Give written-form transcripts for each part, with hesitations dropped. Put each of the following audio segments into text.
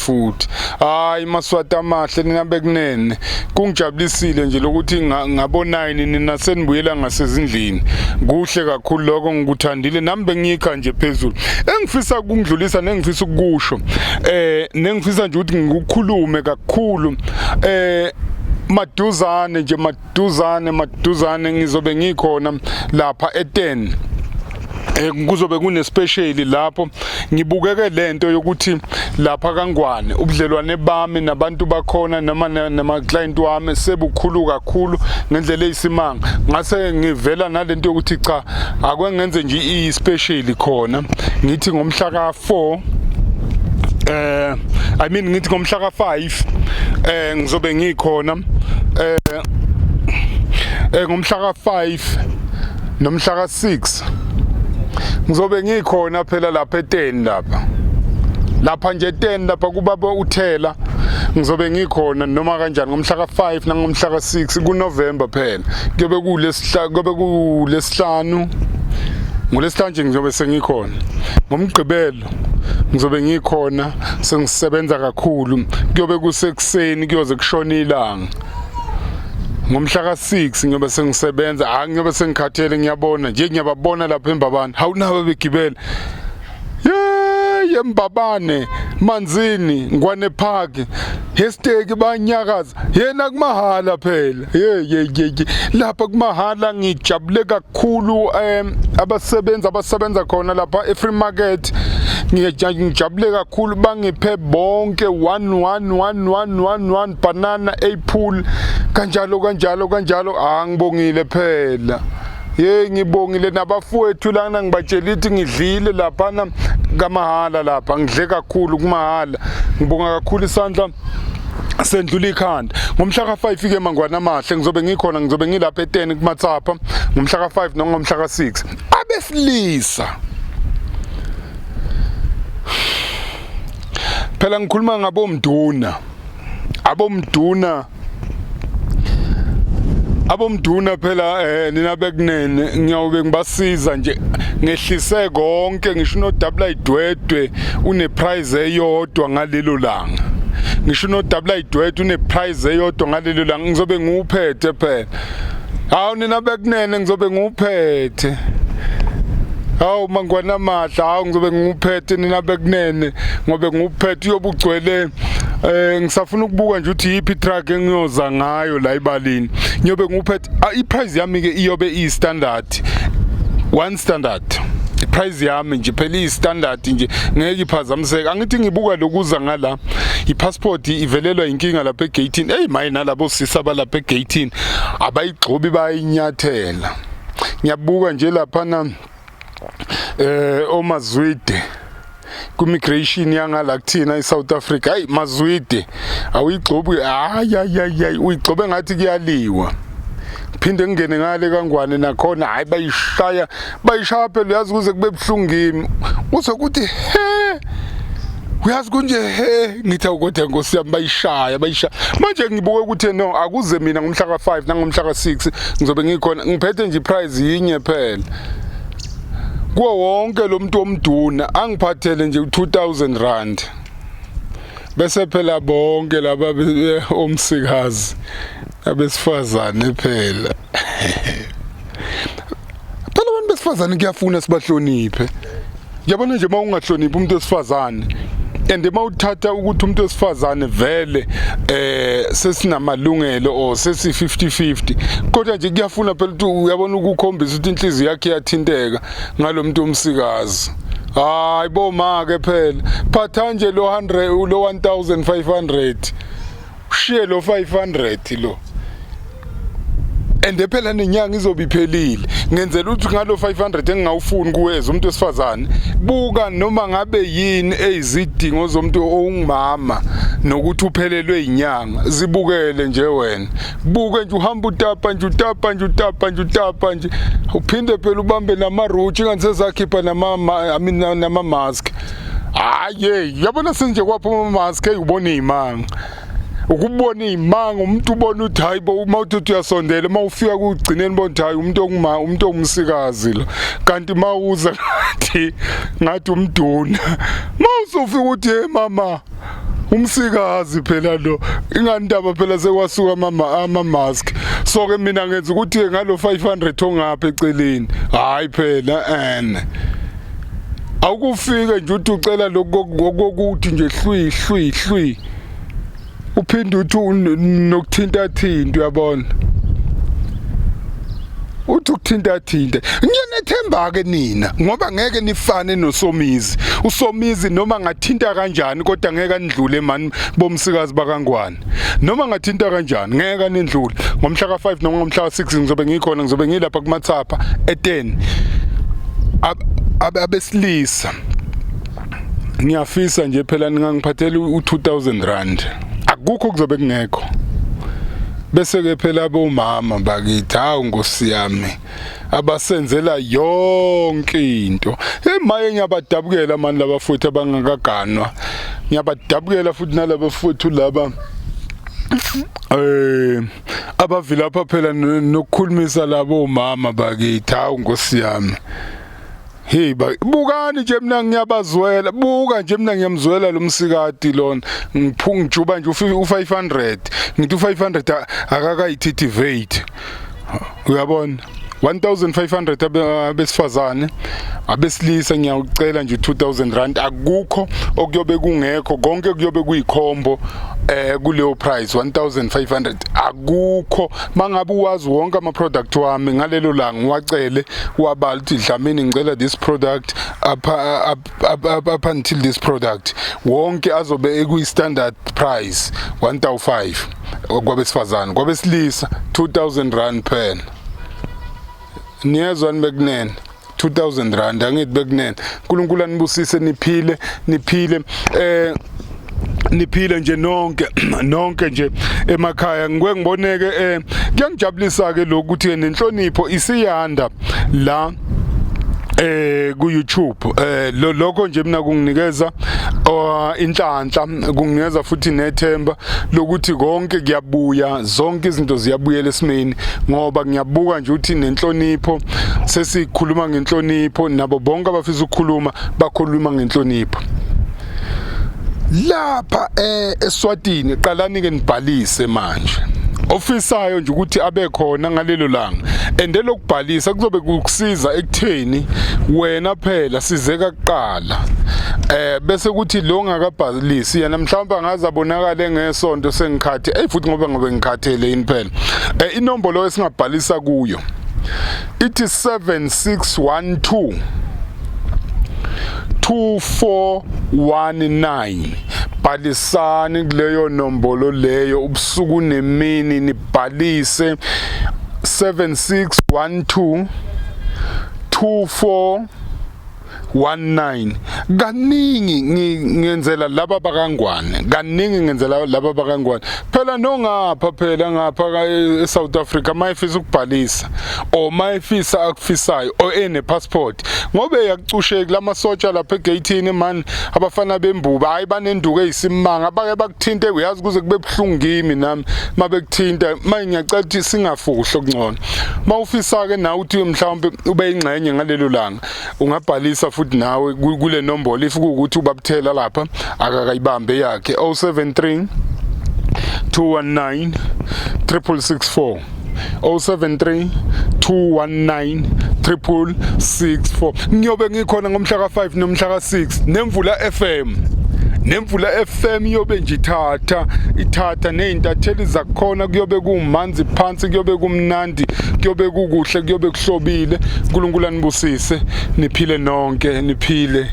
futhi. Hayi Maswati amahle ningabe kunene. Kungijabulisile nje lokuthi ngabona nina senibuyela ngasezindlini. Kuhle kakhulu lokho ngikuthandile nami bengikha nje phezulu. Engifisa ukungidlulisa nengifisa ukusho nengifisa nje ukuthi ngikukhulume kakhulu maduzane ngizobe ngikhona lapha e10 kuzobe kune special lapho ngibukeke lento yokuthi lapha kaNgwane ubudlelwane bami nabantu bakhona nama client wami sebukhulu kakhulu ngendlela eyisimanga ngase ngivela nalento yokuthi cha akwengenze nje i-special khona ngithi ngomhla ka4 ngithi ngomhla ka5 ngizobe ngikhona ngomhla ka5 nomhla ka6 ngizobe ngikhona phela lapha e10 lapha nje e10 lapha kubaba uthela ngizobe ngikhona noma kanjani ngomhla ka5 nangomhla ka6 kuNovember phela kuyobe kulesihlanu ngolesihlanu nje ngizobe sengikhona ngomgqibelo ngizobe ngikhona sengisebenza kakhulu kuyobe kusekuseni kuyoze kushona ilanga ngomhla ka6 ngiyobe sengisebenza ngiyobe sengikhathele ngiyabona nje ngiyababona lapha eMbabane hawunaba begibela yembabane manzini Ngwane Park hesteki banyakaza yena kumahala phela lapha kumahala ngijabule kakhulu abasebenza khona lapha eFree Market ngijabule kakhulu bangiphe bonke 1 banana apple kanjalo ngibongile phela ngibongile nabafowethu lana ngibatshela ukuthi ngidlile lapha kamahala lapha ngidle kakhulu kumahala ngibonga kakhulu isandla sendlula ikhanda ngomhla ka5 ke Mangwane amahle ngizobe ngikhona ngizobe ngilapha e10 kuMatsapha ngomhla ka5 nongomhla ka6 abesilisa phela ngikhuluma abomduna phela nina bekunene ngiyabe ngibasiza nje ngehlise konke ngisho no double idwedwe une prize eyodwa ngalelo langa ngisho no double idwedwe une prize eyodwa ngalelo langa ngizobe nguphethe phela nina bekunene ngizobe nguphethe Mangwane amahle ngizobe nguphethe nina bekunene ngobe nguphethe uyobugcwele ngisafuna ukubuka nje ukuthi yipi truck engiyoza ngayo la ibalini ngiyobe nguphethe iprice yami ke iyobe i-standard one standard iprice yami nje phela i-standard nje ngeke iphazamiseke angithi ngibuka lokuza ngala ipassport ivelelwa inkinga lapha egateini mayina labo sisa balapha egateini abayigxobi bayinyathela ngiyabuka nje lapha na omazwide ku-migration yangala kuthina eSouth Africa mazwide awuyigxobi uyigxobe ngathi kuyaliwa phinde ngene ngale kaNgwane nakhona bayishaya phela uyazi kuze kube buhlungimi uzokuthi uyazi kunje ngithi kodwa Nkosi yami bayishaya manje ngibuke ukuthi no akuze mina ngomhla ka5 nangomhla ka6 ngizobe ngikhona ngiphethe nje prize yinye phela kuwo wonke lo muntu omduna angiphathele nje 2000 rand bese phela bonke laba omsikazi abesifazane phela abantu besifazane kuyafuna sibahloniphe yabona nje mawungahloniphi umuntu wesifazane and mawuthatha ukuthi umuntu wesifazane vele sesinamalungelo or sesi 50-50 kodwa nje kuyafuna phela ukuthi uyabona ukukhombisa ukuthi inhliziyo yakhe yathinteka ngalomuntu omsikazi boma ke phela phatha nje lo 100 lo 1500 ushiye lo 500 lo and phela nenyanga izobe iphelile ngenzela ukuthi ngalo 500 engingawufuni kuweza umuntu wesifazane buka noma ngabe yini ezidingo zomuntu ongumama nokuthi uphelelwe inyanga zibukele nje wena buke nje uhamba utapa nje uphinde phela ubambe namaruchi ingasezakhipha nama mask yabona senje kwaphuma ama mask uyibona izimanga ukubona izimanga umuntu ubona uthi hayibo uma uthi uyasondela mawufika kugcineni bona hayi umuntu ongumsikazi lo kanti mawuza ngathi umduna mawusufika uthi mama umsikazi phela lo ingandaba phela sekwasuka ama mask so ke mina ngenza ukuthi ngalo 500 ongapha eceleni hayi phela awukufike nje uthi ucela lokuthi nje hlwi uphinde uthi nokuthinta uyabona uthi ukuthinta ngiyanethemba ke nina ngoba ngeke nifane nosomizi usomizi noma ngathinta kanjani kodwa ngeke andlule mani bomsikazi bakangwane noma ngathinta kanjani ngeke nendlule ngomhla ka5 noma ngomhla ka6 ngizobe ngikhona ngizobe ngilapha kumathapha e10 abesilisa ngiyafisa nje phela ningangiphathela u2000 rand akukho kuzobe kungekho bese ke phela bomama bakithi hawu Nkosi yami abasenzela yonke into emaye ngiyabadabukela mani labafowethu abangakaganwa ngiyabadabukela futhi nalabafowethu laba abavila lapha phela nokukhulumisa labo mama bakithi hawu Nkosi yami hey bukani nje mina ngiyabazwela buka nje mina ngiyamzwela lo msikati lona ngiphungijuba nje u500 ngithi u500 akakayithetivate uyabona 1500 abesifazane abesilisa ngiyacela nje 2000 rand akukho okuyobe kungekho konke kuyobe kuyikhombo kuleyo price 1500 akukho mangabe uwazi wonke ama product wami ngalelo langa ngiwacele wabala ukuthi dlamini ngicela this product up until this product wonke azobe ekuyi standard price 1005 kwabesifazane kwabesilisa 2000 rand pen niyezwa nibekunene 2000 rand angithi bekunene uNkulunkulu anibusise niphile nje nonke nje emakhaya ngiboneke kuyangijabulisa ke lokuthi nenhlonipho isiyanda la ku YouTube lokho nje mina kunginikeza inhlanhla kunginikeza futhi nethemba lokuthi konke kuyabuya zonke izinto ziyabuyela esimeni ngoba ngiyabuka nje ukuthi nenhlonipho sesikhuluma ngenhlonipho nabo bonke abafisa ukukhuluma bakhuluma ngenhlonipho lapha eSwatini qalani ke nibhalise manje ofisayo nje ukuthi abe khona ngalelo langa ende lokubhalisa kuzobe kukusiza ekutheni wena phela sizeka kuqala bese kuthi lo ngakabhalisi yena mhlawumbe angazabonakala ngesonto sengikhathi futhi ngoba ngikhathele yini phela inombolo esingabhalisa kuyo ithi 7612 2419 bhalisani kuleyo nombolo leyo ubusuku nemini nibhalise 7612 2419 kaningi ngenzela laba bakangwane phela nongapha phela ngapha eSouth Africa mayifisa ukubhalisa o mayifisa akufisayo o ene passport ngobe yakucusheki lamasotsha lapha egateini man abafana bembuba hayi banenduku eyisimanga abake bakuthinte uyazi kuze kube buhlungu kimi nami mabekuthinta manje ngiyacela ukuthi singafuhlo kungcono mawufisa ke nawe uthi mhlawumbe ube ingxenye ngalelo langa ungabhalisa futhi nawe kule nombolo if ukuthi ubabuthela lapha akakayibambe yakhe 073 219 664 073 219 664 ngiyobe ngikhona ngomhla ka5 nomhla ka6 Nemvula FM yobe nje ithatha nezintatheli zakhona kuyobe kumanzi phansi kuyobe kumnandi kuyobe kukuhle kuyobe kuhlobile uNkulunkulu anibusise niphile nonke niphile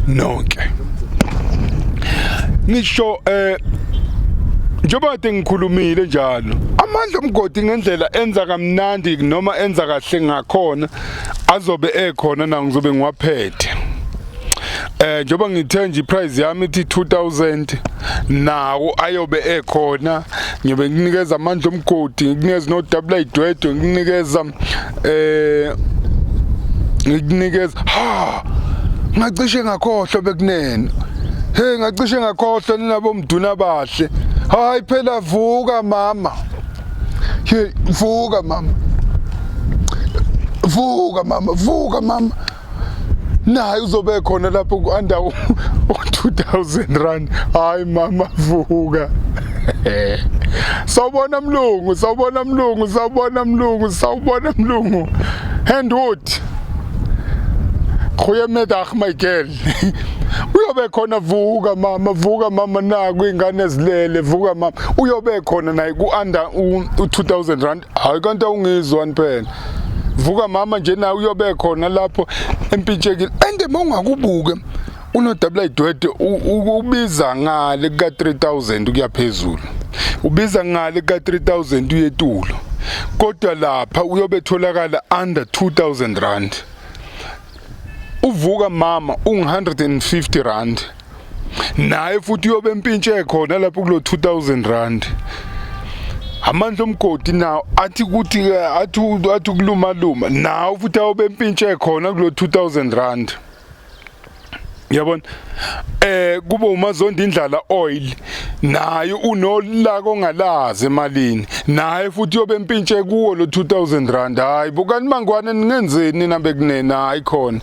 nonke ngisho njoba kade ngikhulumile njalo amandla omgodi ngendlela enza kamnandi noma enza kahle ngakhona azobe ekhona na ngizobe ngiwaphethe njoba ngithe nje iprice yami ithi 2000 nawo ayobe ekhona ngiyobe nginikeza amandla omgodi ngikunikeza no double idwedwe ngikunikeza ngacishe ngakhohlwa bekunene ngacishe ngakhohlwa nabo mduna bahle hayi phela vuka mama vuka mama naye uzobe khona lapho ku-under u-2,000 hayi mama vuka. Sawubona mlungu, sawubona mlungu, sawubona mlungu, sawubona mlungu. Handwood goeiemiddag my girl. Uyobe khona vuka mama naku ingane ezilele vuka mama. Uyobe khona naye ku-under u-2,000 hayi kanti awungizwa phela. Vuka mama nje nawe uyobe khona lapho empintshekile. Ende mongakubuke unodabula idwede ubiza ngale ka 3,000 kuyaphezulu. Ubiza ngale ka 3,000 uyetulo. Kodwa lapha uyobe tholakala under 2,000 rand. Uvuka mama ungu150 rand. Naye futhi uyobe empintshe khona lapho kulo 2,000 rand. Amandla omgodi nawo athi ukuthi athi kuluma nawo futhi ayobe empintshe khona kulo 2,000 rand. Yabona kuba umazondi indlala oil nayo unolaka ongalazi emalini naye futhi yobe empintshe kuwo lo 2,000 rand. Hayi bukani mangwane ningenzeni nambe kunena hayi khona.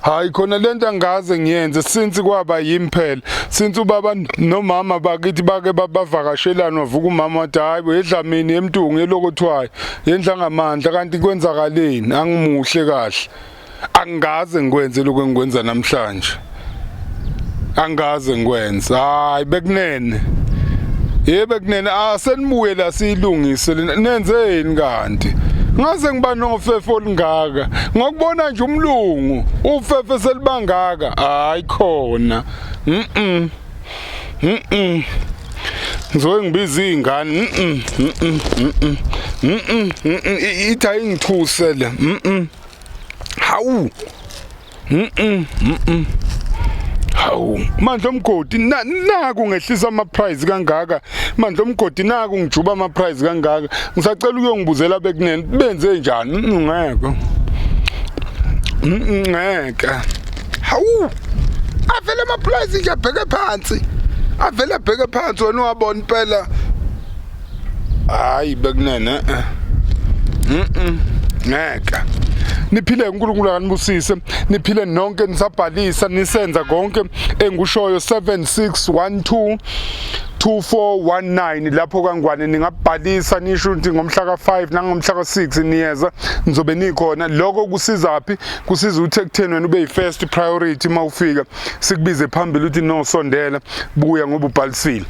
Hayi khona lento angaze ngiyenze since kwaba yimphela since ubaba nomama bakithi bake bavakashelana wavuka umama wathi hayi wedla mina emntungu elokothwayo yendla ngamandla kanti kwenzakaleni angimuhle kahle angaze ngikwenze lokho engikwenza namhlanje angaze ngikwenza hayi bekunene bekunene asenibuye la siyilungise nenzeni kanti ngaze ngiba nofefe olingaka ngokubona nje umlungu ufefe selibangaka hayi khona ngizoke ngibiza izingane ithi ayingithusele hawu hawu Mandla omgodi naku ngehlisa ama price kangaka Mandla omgodi naku ngijuba ama price kangaka ngisacela ukuyongibuzela bekunene benze njani ngeke hawu avele ama price nje abheke phansi avele abheke phansi wena wabona impela hayi bekunene ngeke niphile uNkulunkulu akanibusise niphile nonke nisabhalisa nisenza konke engishoyo 7612 2419 lapho kangwane ningabhalisa nisho ukuthi ngomhla ka5 nangomhla ka6 niyeza nizobe nikhona lokho kusizaphi kusiza ukuthi ekutheni wena ube yifirst priority mawufika sikubize phambili uthi nosondela buya ngoba ubhalisile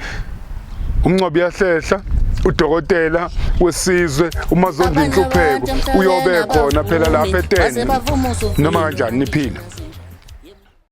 Mngcwabo uyahlehla udokotela wesizwe umazondi inhlupheko uyobe khona phela lapha eTende noma kanjani niphile